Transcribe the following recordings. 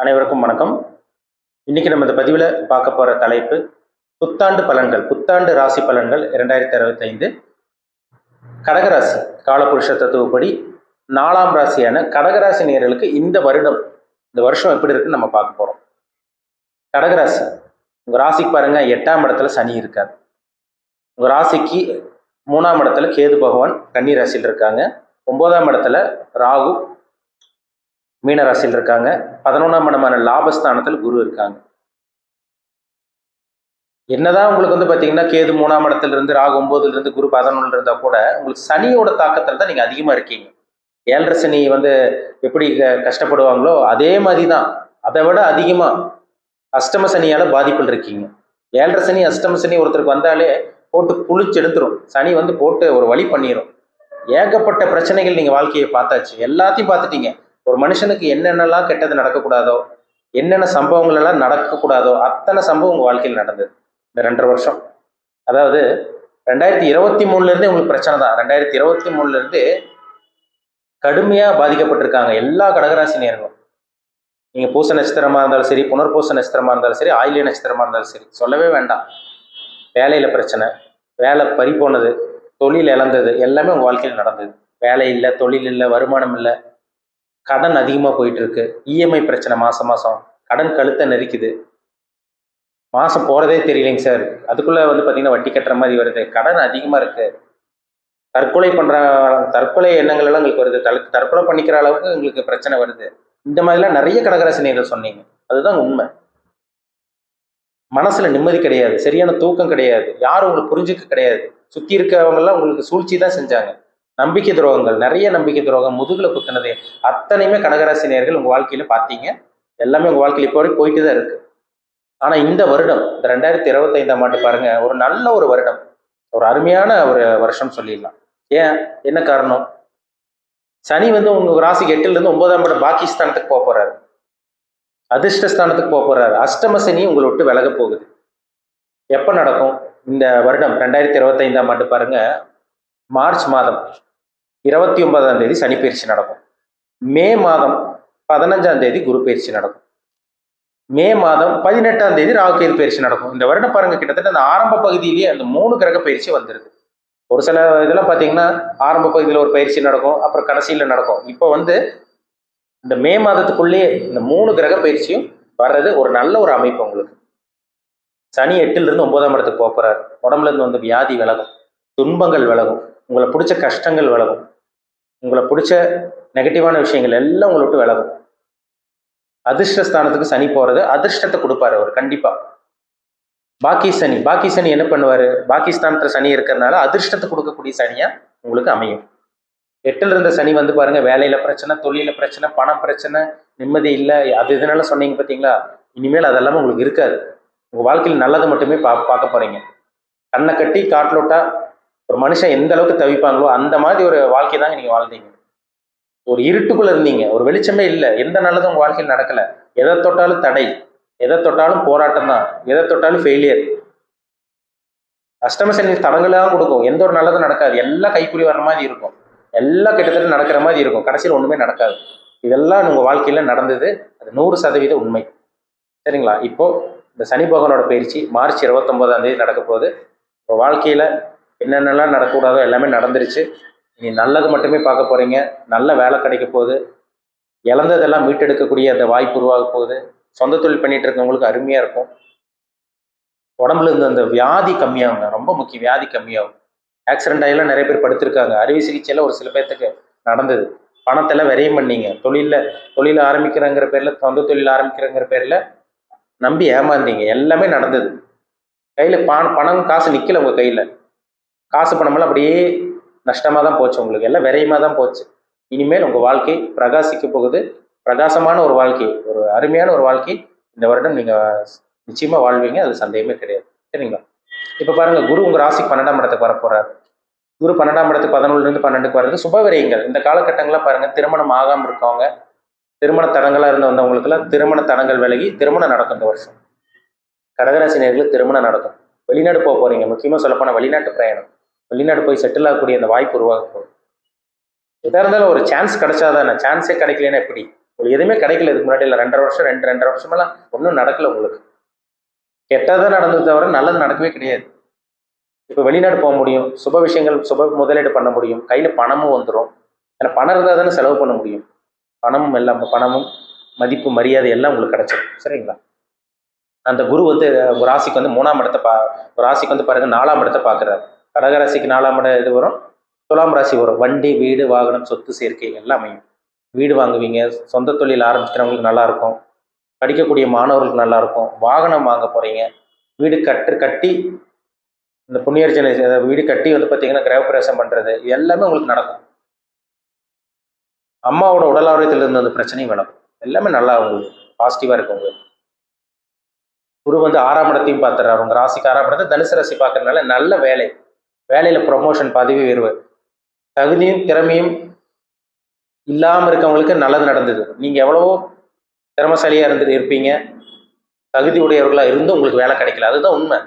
அனைவருக்கும் வணக்கம். இன்னைக்கு நம்ம இந்த பதிவில் பார்க்க போகிற தலைப்பு புத்தாண்டு பலன்கள், புத்தாண்டு ராசி பலன்கள் 2065. கடகராசி காலபுருஷ தத்துவப்படி 4ஆம் ராசியான கடகராசி நேயர்களுக்கு இந்த வருஷம் எப்படி இருக்குன்னு நம்ம பார்க்க போகிறோம். கடகராசி உங்கள் ராசிக்கு பாருங்க, 8ஆம் இடத்துல சனி இருக்கார். உங்கள் ராசிக்கு 3ஆம் இடத்துல கேது பகவான் கன்னி ராசியில் இருக்காங்க. 9ஆம் இடத்துல ராகு மீன ராசியில் இருக்காங்க. 11ஆம் இடமான லாபஸ்தானத்தில் குரு இருக்காங்க. என்னதான் உங்களுக்கு பார்த்தீங்கன்னா கேது 3ஆம் இடத்துல இருந்து, ராகு 9ல இருந்து, குரு 11ல இருந்தா கூட உங்களுக்கு சனியோட தாக்கத்தில் தான் நீங்க அதிகமா இருக்கீங்க. 7.5 சனி எப்படி கஷ்டப்படுவாங்களோ அதே மாதிரி தான், அதை விட அதிகமா அஷ்டம சனியால பாதிப்பில் இருக்கீங்க. 7.5 சனி அஷ்டம சனி ஒருத்தருக்கு வந்தாலே போட்டு புளிச்சு எடுத்துரும். சனி போட்டு ஒரு வழி பண்ணிடும். ஏகப்பட்ட பிரச்சனைகள் நீங்க வாழ்க்கையை பார்த்தாச்சு, எல்லாத்தையும் பார்த்துட்டீங்க. ஒரு மனுஷனுக்கு என்னென்னலாம் கெட்டது நடக்கக்கூடாதோ, என்னென்ன சம்பவங்கள் எல்லாம் நடக்கக்கூடாதோ அத்தனை சம்பவம் உங்க வாழ்க்கையில் நடந்தது இந்த 2.5 வருஷம். அதாவது 2023ல இருந்தே உங்களுக்கு பிரச்சனை தான். 2023ல இருந்து கடுமையா பாதிக்கப்பட்டிருக்காங்க எல்லா கடகராசி நேயர்களும். நீங்க பூச நட்சத்திரமா இருந்தாலும் சரி, புனர்பூச நட்சத்திரமா இருந்தாலும் சரி, ஆயில்ய நட்சத்திரமா இருந்தாலும் சரி, சொல்லவே வேண்டாம். வேலையில பிரச்சனை, வேலை பறி போனது, தொழில் இழந்தது, எல்லாமே உங்க வாழ்க்கையில் நடந்தது. வேலை இல்லை, தொழில் இல்லை, வருமானம் இல்லை, கடன் அதிகமாக போயிட்டு இருக்கு, இஎம்ஐ பிரச்சனை, மாசம் கடன் கழுத்தை நெரிக்குது, மாசம் போறதே தெரியலைங்க சார், அதுக்குள்ள பார்த்தீங்கன்னா வட்டி கட்டுற மாதிரி வருது, கடன் அதிகமாக இருக்கு, தற்கொலை எண்ணங்கள் எல்லாம் உங்களுக்கு வருது, தற்கொலை பண்ணிக்கிற அளவுக்கு உங்களுக்கு பிரச்சனை வருது. இந்த மாதிரிலாம் நிறைய கடகராசி நேயர்கள் சொன்னீங்க. அதுதான் உண்மை. மனசுல நிம்மதி கிடையாது, சரியான தூக்கம் கிடையாது, யாரும் உங்களுக்கு புரிஞ்சுக்க கிடையாது, சுத்தி இருக்கவங்கெல்லாம் உங்களுக்கு சூழ்ச்சி தான் செஞ்சாங்க. நம்பிக்கை துரோகங்கள், நிறைய நம்பிக்கை துரோகம், முதுகுல குத்துனது, அத்தனையுமே கடகராசி நேயர்கள் உங்க வாழ்க்கையில பார்த்தீங்க. எல்லாமே உங்க வாழ்க்கையில இப்போ வரைக்கும் போயிட்டு தான் இருக்கு. ஆனா இந்த வருடம், இந்த 2025ஆம் ஆண்டு பாருங்க, ஒரு நல்ல ஒரு வருடம், ஒரு அருமையான ஒரு வருஷம் சொல்லிடலாம். ஏன், என்ன காரணம்? சனி உங்க ராசிக்கு 8ல இருந்து 9ஆம் இடம் பாகிஸ்தானத்துக்கு போக போறாரு, அதிர்ஷ்டஸ்தானத்துக்கு போக போறாரு. அஷ்டம சனி உங்களை விட்டு விலக போகுது. எப்ப நடக்கும் இந்த வருடம்? 2025ஆம் ஆண்டு பாருங்க, மார்ச் மாதம் 29ஆம் தேதி சனி பயிற்சி நடக்கும். மே மாதம் 15ஆம் தேதி குரு பயிற்சி நடக்கும். மே மாதம் 18ஆம் தேதி ராகு கேது பயிற்சி நடக்கும். இந்த வருடம் பாருங்க, கிட்டத்தட்ட அந்த ஆரம்ப பகுதியிலேயே அந்த 3 கிரக பயிற்சி வந்துருது. ஒரு சில இதெல்லாம் பார்த்தீங்கன்னா ஆரம்ப பகுதியில் ஒரு பயிற்சி நடக்கும், அப்புறம் கடைசியில் நடக்கும். இப்போ இந்த மே மாதத்துக்குள்ளேயே இந்த 3 கிரக பயிற்சியும் வர்றது ஒரு நல்ல ஒரு அமைப்பு உங்களுக்கு. சனி 8ல இருந்து 9ஆம் இடத்துக்கு போறாரு. உடம்புல இருந்து வியாதி விலகும், துன்பங்கள் விலகும், உங்களை பிடிச்ச கஷ்டங்கள் விலகும், உங்களை பிடிச்ச நெகட்டிவான விஷயங்கள் எல்லாம் உங்களை விட்டு விலகும். அதிர்ஷ்டஸ்தானத்துக்கு சனி போறது அதிர்ஷ்டத்தை கொடுப்பாரு அவர் கண்டிப்பா. பாக்கி சனி என்ன பண்ணுவாரு? பாகிஸ்தானத்துல சனி இருக்கிறதுனால அதிர்ஷ்டத்தை கொடுக்கக்கூடிய சனியா உங்களுக்கு அமையும். 8ல இருந்த சனி பாருங்க, வேலையில பிரச்சனை, தொழில பிரச்சனை, பண பிரச்சனை, நிம்மதி இல்லை, அது இதனால சொன்னீங்க பார்த்தீங்களா? இனிமேல் அதெல்லாமே உங்களுக்கு இருக்காது. உங்க வாழ்க்கையில் நல்லது மட்டுமே பார்க்க போறீங்க. கண்ணை கட்டி காட்டிலோட்டா ஒரு மனுஷன் எந்த அளவுக்கு தவிப்பாங்களோ அந்த மாதிரி ஒரு வாழ்க்கை தாங்க நீங்க வாழ்ந்தீங்க. ஒரு இருட்டுக்குள்ள இருந்தீங்க, ஒரு வெளிச்சமே இல்லை, எந்த நல்லதும் உங்க வாழ்க்கையில் நடக்கல. எதை தொட்டாலும் தடை, எதை தொட்டாலும் போராட்டம் தான், எதை தொட்டாலும் ஃபெயிலியர். அஷ்டம சனி தடங்களாக கொடுக்கும், எந்த ஒரு நல்லதும் நடக்காது, எல்லாம் கைக்குறி வர்ற மாதிரி இருக்கும், எல்லாம் கிட்டத்தட்ட நடக்கிற மாதிரி இருக்கும், கடைசியில் ஒண்ணுமே நடக்காது. இதெல்லாம் உங்க வாழ்க்கையில நடந்தது, அது 100% உண்மை. சரிங்களா? இப்போ இந்த சனி பகவானோட பயிற்சி மார்ச் 29ஆம் தேதி நடக்க போகுது. இப்போ வாழ்க்கையில என்னென்னலாம் நடக்கக்கூடாதோ எல்லாமே நடந்துருச்சு. இனி நல்லது மட்டுமே பார்க்க போறீங்க. நல்ல வேலை கிடைக்க போகுது, இழந்ததெல்லாம் மீட்டெடுக்கக்கூடிய அந்த வாய்ப்பு உருவாக போகுது. சொந்த தொழில் பண்ணிட்டு இருக்கவங்களுக்கு அருமையா இருக்கும். உடம்புல இருந்து அந்த வியாதி கம்மியாகுங்க, ரொம்ப முக்கியம். வியாதி கம்மியாகும். ஆக்சிடென்ட் ஆகிலாம் நிறைய பேர் படுத்திருக்காங்க. அறுவை சிகிச்சையில ஒரு சில பேர்த்துக்கு நடந்தது. பணத்தெல்லாம் விரையும் பண்ணீங்க. தொழில் ஆரம்பிக்கிறங்கிற பேர்ல, சொந்த தொழில் ஆரம்பிக்கிறங்கிற பேர்ல நம்பி ஏமாந்தீங்க. எல்லாமே நடந்தது. கையில பணம் காசு நிக்கல, உங்க கையில காசு பணமெல்லாம் அப்படியே நஷ்டமா தான் போச்சு, உங்களுக்கு எல்லாம் விரையமா தான் போச்சு. இனிமேல் உங்க வாழ்க்கை பிரகாசிக்க போகுது. பிரகாசமான ஒரு வாழ்க்கை, ஒரு அருமையான ஒரு வாழ்க்கை இந்த வருடம் நீங்க நிச்சயமா வாழ்வீங்க, அது சந்தேகமே கிடையாது. சரிங்களா? இப்ப பாருங்க, குரு உங்க ராசிக்கு 12ஆம் இடத்துக்கு வர போறாரு. குரு 12ஆம் இடத்துக்கு 11ல இருந்து 12க்கு வர்றது சுபவிரயங்கள். இந்த காலகட்டங்கள்லாம் பாருங்க, திருமணம் ஆகாம இருக்கவங்க, திருமண தடங்களா இருந்து வந்தவங்களுக்கு எல்லாம் திருமண தடங்கள் விலகி திருமணம் நடக்கும். இந்த வருஷம் கடகராசி நேயர்களுக்கு திருமணம் நடக்கும். வெளிநாடு போக போறீங்க, முக்கியமா சொல்லப்போனா வெளிநாட்டு பிரயாணம், வெளிநாடு போய் செட்டில் ஆகக்கூடிய அந்த வாய்ப்பு உருவாக போகுது. எதா இருந்தாலும் ஒரு சான்ஸ் கிடைச்சாதானே, சான்ஸே கிடைக்கலன்னா எப்படி? உங்களுக்கு எதுவுமே கிடைக்கல இதுக்கு முன்னாடி, இல்லை 2.5 வருஷம் 2.5 வருஷமெல்லாம் ஒன்றும் நடக்கல உங்களுக்கு. கெட்டதான் நடந்தது தவிர நல்லது நடக்கவே கிடையாது. இப்போ வெளிநாடு போக முடியும், சுப விஷயங்கள் சுப முதலீடு பண்ண முடியும், கையில் பணமும் வந்துடும். ஏன்னா பணம் இருந்தால் தானே செலவு பண்ண முடியும். பணமும் எல்லாம், பணமும் மதிப்பு மரியாதை எல்லாம் உங்களுக்கு கிடைச்சிடும். சரிங்களா? அந்த குரு வந்து ஒரு ராசிக்கு வந்து 3ஆம் இடத்தை ஒரு ராசிக்கு வந்து பாருங்க 4ஆம் இடத்தை பார்க்குறாரு. கடகராசிக்கு 4ஆம் இடம் இது வரும், துலாம் ராசி வரும். வண்டி, வீடு, வாகனம், சொத்து சேர்க்கை எல்லாமே. வீடு வாங்குவீங்க, சொந்த தொழில் ஆரம்பிக்கிறவங்களுக்கு நல்லா இருக்கும், படிக்கக்கூடிய மாணவர்களுக்கு நல்லா இருக்கும், வாகனம் வாங்க போறீங்க, வீடு கட்டி இந்த புண்ணியர்ஜனை வீடு கட்டி வந்து பார்த்தீங்கன்னா கிரகப்பிரவேசம் பண்ணுறது எல்லாமே உங்களுக்கு நடக்கும். அம்மாவோட உடல் ஆரோக்கியத்தில் இருந்த அந்த பிரச்சனையும் விளக்கும். எல்லாமே நல்லா உங்களுக்கு பாசிட்டிவாக இருக்கும். உங்களுக்கு குரு வந்து 6ஆம் இடத்தையும் பார்த்துறாரு. உங்கள் ராசிக்கு 6ஆம் இடத்தை தனுசு ராசி பார்க்கறதுனால நல்ல வேலை, வேலையில் ப்ரொமோஷன், பதவி உயர்வு, தகுதியும் திறமையும் இல்லாமல் இருக்கவங்களுக்கு நல்லது நடந்தது. நீங்கள் எவ்வளவோ திறமசாலியாக இருப்பீங்க, தகுதி உடையவர்களாக இருந்து உங்களுக்கு வேலை கிடைக்கல. அதுதான் உண்மை.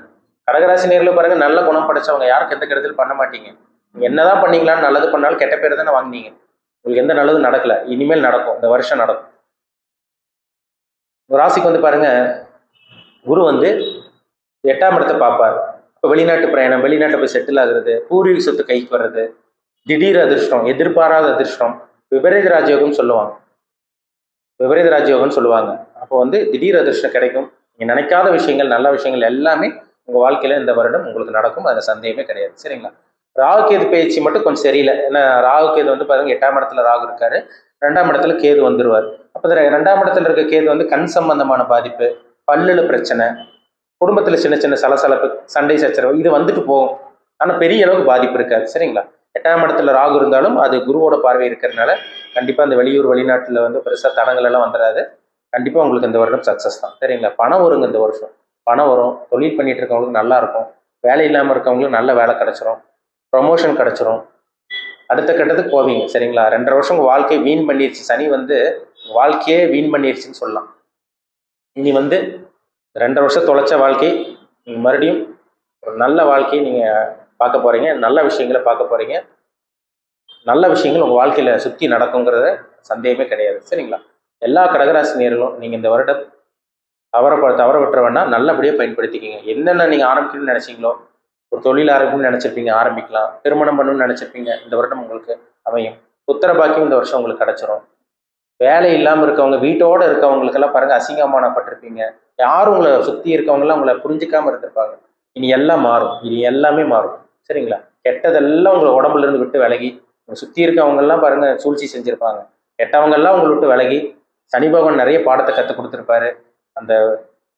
கடகராசி நேரில் பாருங்க, நல்ல குணம் படைச்சவங்க, யாருக்கு எந்த கெடுதல் பண்ண மாட்டீங்க. நீங்கள் என்னதான் பண்ணீங்களான்னு நல்லது பண்ணாலும் கெட்ட பேர் தானே வாங்கினீங்க. உங்களுக்கு எந்த நல்லதும் நடக்கல. இனிமேல் நடக்கும், இந்த வருஷம் நடக்கும். ராசிக்கு வந்து பாருங்க, குரு வந்து 8ஆம் இடத்தை பார்ப்பார். இப்போ வெளிநாட்டு பிரயாணம், வெளிநாட்டை போய் செட்டில் ஆகுறது, பூர்வீக சொத்து கைக்கு வர்றது, திடீர் அதிர்ஷ்டம், எதிர்பாராத அதிர்ஷ்டம், விபரீத ராஜயோகம்னு சொல்லுவாங்க. விபரீத ராஜயோகம்னு சொல்லுவாங்க. அப்போ வந்து திடீர் அதிர்ஷ்டம் கிடைக்கும். நீங்கள் நினைக்காத விஷயங்கள், நல்ல விஷயங்கள் எல்லாமே உங்கள் வாழ்க்கையில் இந்த வருடம் உங்களுக்கு நடக்கும். அதில் சந்தேகமே கிடையாது. சரிங்களா? ராகுகேது பயிற்சி மட்டும் கொஞ்சம் சரியில்லை. ஏன்னா ராகுகேது வந்து பாருங்க 8ஆம் இடத்துல ராகு இருக்காரு, 2ஆம் இடத்துல கேது வந்துருவார். அப்போ 2ஆம் இடத்துல இருக்க கேது வந்து கண் சம்பந்தமான பாதிப்பு, பல்லுல பிரச்சனை, குடும்பத்தில் சின்ன சின்ன சலசலப்பு, சண்டை சச்சரவு இது வந்துட்டு போகும். ஆனால் பெரிய அளவுக்கு பாதிப்பு இருக்காது. சரிங்களா? 8ஆம் இடத்துல ராகு இருந்தாலும் அது குருவோட பார்வை இருக்கிறதுனால கண்டிப்பாக அந்த வெளியூர் வெளிநாட்டில் வந்து பெருசாக தடங்கள் எல்லாம் வந்துடாது. கண்டிப்பாக உங்களுக்கு இந்த வருடம் சக்ஸஸ் தான். சரிங்களா? பணம் வருங்க இந்த வருஷம். பணம் வரும். தொழில் பண்ணிட்டு இருக்கவங்களுக்கு நல்லா இருக்கும். வேலை இல்லாமல் இருக்கவங்களுக்கு நல்ல வேலை கிடைச்சிரும், ப்ரொமோஷன் கிடைச்சிரும், அடுத்த கட்டத்துக்கு போவீங்க. சரிங்களா? 2.5 வருஷம் உங்கள் வாழ்க்கையை வீண் பண்ணிடுச்சு. சனி வந்து வாழ்க்கையே வீண் பண்ணிடுச்சுன்னு சொல்லலாம். இனி வந்து 2.5 வருஷம் தொலைச்ச வாழ்க்கை நீங்கள் மறுபடியும் ஒரு நல்ல வாழ்க்கையை நீங்கள் பார்க்க போகிறீங்க. நல்ல விஷயங்களை பார்க்க போகிறீங்க. நல்ல விஷயங்கள் உங்கள் வாழ்க்கையில் சுற்றி நடக்குங்கிறத சந்தேகமே கிடையாது. சரிங்களா? எல்லா கடகராசி நேர்களும் நீங்கள் இந்த வருடம் தவற விட்டுற வேணால் நல்லபடியாக பயன்படுத்திக்கிங்க. என்னென்ன நீங்கள் ஆரம்பிக்கணும்னு நினச்சிங்களோ, ஒரு தொழில் ஆரம்பிக்கணும்னு நினச்சிருப்பீங்க, ஆரம்பிக்கலாம். திருமணம் பண்ணணும்னு நினச்சிருப்பீங்க, இந்த வருடம் உங்களுக்கு அமையும். புத்திர பாக்கியம் இந்த வருஷம் உங்களுக்கு கிடச்சிரும். வேலை இல்லாமல் இருக்கவங்க, வீட்டோடு இருக்கவங்களுக்கெல்லாம் பாருங்கள் அசிங்கமானப்பட்டிருப்பீங்க. யாரும் உங்களை சுற்றி இருக்கவங்கெல்லாம் உங்களை புரிஞ்சிக்காமல் இருந்திருப்பாங்க. இனி எல்லாம் மாறும். இனி எல்லாமே மாறும். சரிங்களா? கெட்டதெல்லாம் உங்களை உடம்புல இருந்து விட்டு விலகி, சுற்றி இருக்கவங்கெல்லாம் பாருங்கள் சூழ்ச்சி செஞ்சுருப்பாங்க. கெட்டவங்கெல்லாம் உங்களை விட்டு விலகி, சனி பகவான் நிறைய பாடத்தை கற்றுக் கொடுத்துருப்பாரு. அந்த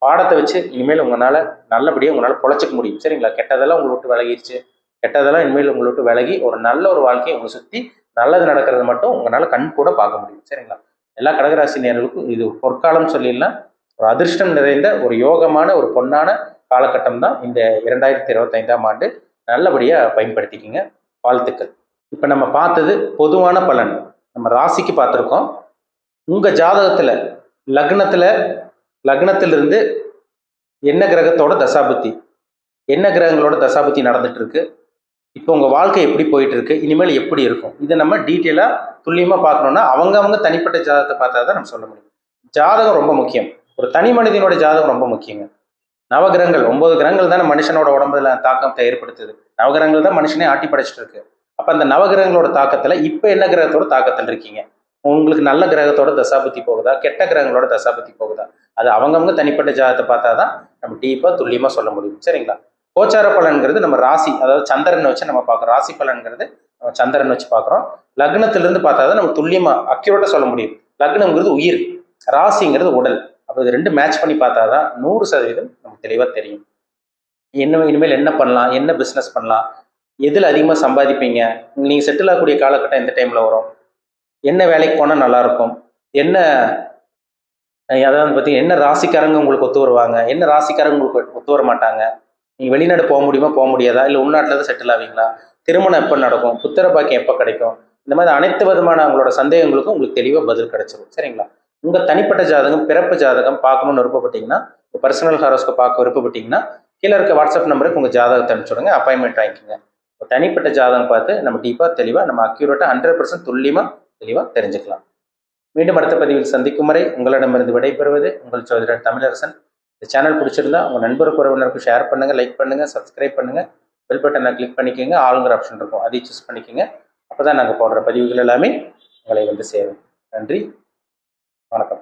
பாடத்தை வச்சு இனிமேல் உங்களால் நல்லபடியாக உங்களால் பொழைச்சிக்க முடியும். சரிங்களா? கெட்டதெல்லாம் உங்களை விட்டு விலகிடுச்சு. கெட்டதெல்லாம் இனிமேல் உங்களை விட்டு விலகி ஒரு நல்ல ஒரு வாழ்க்கையை உங்களை சுற்றி நல்லது நடக்கிறது மட்டும் உங்களால் கண் கூட பார்க்க முடியும். சரிங்களா? எல்லா கடகராசி நேயர்களுக்கும் இது பொற்காலம் சொல்லிடலாம். ஒரு அதிர்ஷ்டம் நிறைந்த ஒரு யோகமான ஒரு பொன்னான காலகட்டம் தான் இந்த 2025ஆம் ஆண்டு. நல்லபடியாக பயன்படுத்திக்கிங்க. வாழ்த்துக்கள். இப்போ நம்ம பார்த்தது பொதுவான பலன், நம்ம ராசிக்கு பார்த்துருக்கோம். உங்கள் ஜாதகத்தில் லக்னத்திலிருந்து என்ன கிரகத்தோட தசாபுத்தி, என்ன கிரகங்களோட தசாபுத்தி நடந்துட்டு இருக்கு, இப்போ உங்கள் வாழ்க்கை எப்படி போயிட்டு இருக்கு, இனிமேல் எப்படி இருக்கும், இதை நம்ம டீட்டெயிலாக துல்லியமாக பார்க்கணுன்னா அவங்க தனிப்பட்ட ஜாதகத்தை பார்த்தா தான் நம்ம சொல்ல முடியும். ஜாதகம் ரொம்ப முக்கியம். ஒரு தனி மனிதனோட ஜாதகம் ரொம்ப முக்கியங்க. நவகிரகங்கள் 9 கிரகங்கள் தானே மனுஷனோட உடம்புல தாக்கத்தை ஏற்படுத்துது. நவகிரகங்கள் தான் மனுஷனே ஆட்டி படைச்சிட்டு இருக்கு. அப்போ அந்த நவகிரகங்களோட தாக்கத்தில் இப்போ என்ன கிரகத்தோட தாக்கத்தில் இருக்கீங்க, உங்களுக்கு நல்ல கிரகத்தோட தசாபுத்தி போகுதா, கெட்ட கிரகங்களோட தசாபுத்தி போகுதா, அது அவங்க தனிப்பட்ட ஜாதகத்தை பார்த்தா தான் நம்ம டீப்பாக துல்லியமாக சொல்ல முடியும். சரிங்களா? கோச்சார பலன்கிறது நம்ம ராசி, அதாவது சந்திரனை வச்சு நம்ம பார்க்குறோம். ராசி பலன்கிறது நம்ம சந்திரன் வச்சு பார்க்குறோம். லக்னத்திலிருந்து பார்த்தா தான் நம்ம துல்லியமாக அக்யூரேட்டாக சொல்ல முடியும். லக்னங்கிறது உயிர், ராசிங்கிறது உடல். அப்போ இது 2 மேட்ச் பண்ணி பார்த்தா தான் 100% நமக்கு தெளிவாக தெரியும். இனிமேல் என்ன பண்ணலாம், என்ன பிஸ்னஸ் பண்ணலாம், எதில் அதிகமாக சம்பாதிப்பீங்க, நீங்கள் செட்டில் ஆகக்கூடிய காலகட்டம் எந்த டைமில் வரும், என்ன வேலைக்கு போனால் நல்லாயிருக்கும், அதாவது பார்த்தீங்கன்னா என்ன ராசிக்காரங்க உங்களுக்கு ஒத்து வருவாங்க, என்ன ராசிக்காரங்க உங்களுக்கு ஒத்து வர மாட்டாங்க, நீங்கள் வெளிநாடு போக முடியுமா போக முடியாதா, இல்லை உள்நாட்டில் தான் செட்டில் ஆவீங்களா, திருமணம் எப்போ நடக்கும், புத்திர பாக்கியம் எப்போ கிடைக்கும், இந்த மாதிரி அனைத்து விதமான உங்களோட சந்தேகங்களுக்கும் உங்களுக்கு தெளிவாக பதில் கிடைச்சிடும். சரிங்களா? உங்கள் தனிப்பட்ட ஜாதகம், பிறப்பு ஜாதகம் பார்க்கணுன்னு விருப்பப்பட்டீங்கன்னா, பர்சனல் ஹாரோஸ்கோப் பார்க்க விருப்பப்பட்டீங்கன்னா கீழே இருக்க வாட்ஸ்அப் நம்பருக்கு உங்கள் ஜாதகத்தை அனுப்பிச்சுடுங்க, அப்பாயின்மெண்ட் வாங்கிக்கோங்க. தனிப்பட்ட ஜாதகம் பார்த்து நம்ம டீப்பாக தெளிவாக நம்ம அக்யூரேட்டாக 100% தெளிவாக தெரிஞ்சுக்கலாம். மீண்டும் அடுத்த பதிவில் சந்திக்கும் வரை உங்களிடமிருந்து விடைபெறுவது உங்கள் ஜோதிடர் தமிழரசன். இந்த சேனல் பிடிச்சிருந்தா உங்கள் நண்பருக்கு உறவினருக்கும் ஷேர் பண்ணுங்கள், லைக் பண்ணுங்கள், சப்ஸ்கிரைப் பண்ணுங்கள். பெல் பட்டனை கிளிக் பண்ணிக்கோங்க. ஆளுங்கிற ஆப்ஷன் இருக்கும், அதையும் சூஸ் பண்ணிக்கோங்க. அப்போ தான் நாங்கள் போடுற பதிவுகள் எல்லாமே உங்களை வந்து சேரும். நன்றி, வணக்கம்.